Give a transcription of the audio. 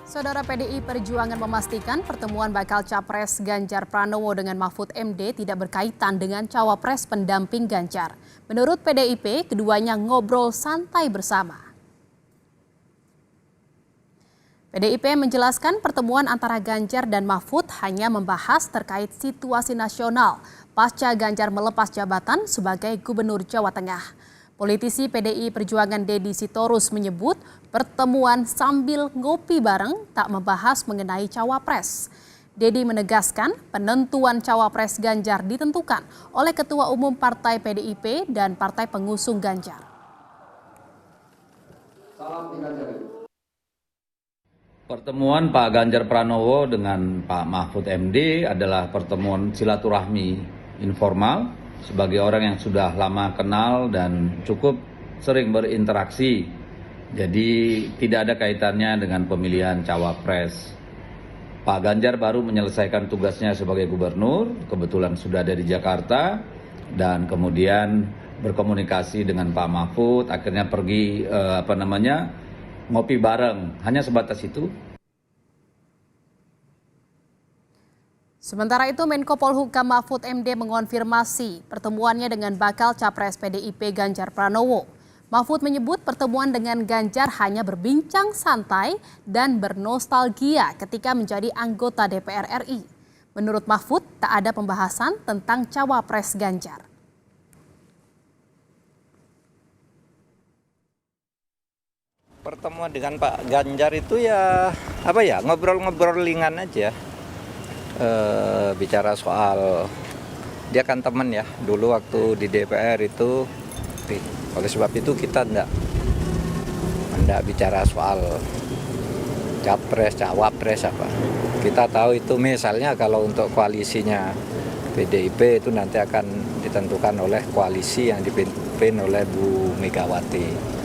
Saudara PDI Perjuangan memastikan pertemuan bakal Capres Ganjar Pranowo dengan Mahfud MD tidak berkaitan dengan cawapres pendamping Ganjar. Menurut PDIP, keduanya ngobrol santai bersama. PDIP menjelaskan pertemuan antara Ganjar dan Mahfud hanya membahas terkait situasi nasional pasca Ganjar melepas jabatan sebagai Gubernur Jawa Tengah. Politisi PDI Perjuangan Deddy Sitorus menyebut pertemuan sambil ngopi bareng tak membahas mengenai cawapres. Deddy menegaskan penentuan cawapres Ganjar ditentukan oleh Ketua Umum Partai PDIP dan Partai Pengusung Ganjar. Pertemuan Pak Ganjar Pranowo dengan Pak Mahfud MD adalah pertemuan silaturahmi informal sebagai orang yang sudah lama kenal dan cukup sering berinteraksi. Jadi tidak ada kaitannya dengan pemilihan cawapres. Pak Ganjar baru menyelesaikan tugasnya sebagai gubernur, kebetulan sudah ada di Jakarta, dan kemudian berkomunikasi dengan Pak Mahfud, akhirnya pergi ngopi bareng, hanya sebatas itu. Sementara itu, Menko Polhukam Mahfud MD mengonfirmasi pertemuannya dengan bakal Capres PDIP Ganjar Pranowo. Mahfud menyebut pertemuan dengan Ganjar hanya berbincang santai dan bernostalgia ketika menjadi anggota DPR RI. Menurut Mahfud, tak ada pembahasan tentang cawapres Ganjar. Pertemuan dengan Pak Ganjar itu ngobrol-ngobrol ringan aja. Bicara soal, dia kan teman ya, dulu waktu di DPR itu, oleh sebab itu kita enggak bicara soal capres, cawapres apa. Kita tahu itu misalnya kalau untuk koalisinya PDIP itu nanti akan ditentukan oleh koalisi yang dipimpin oleh Bu Megawati.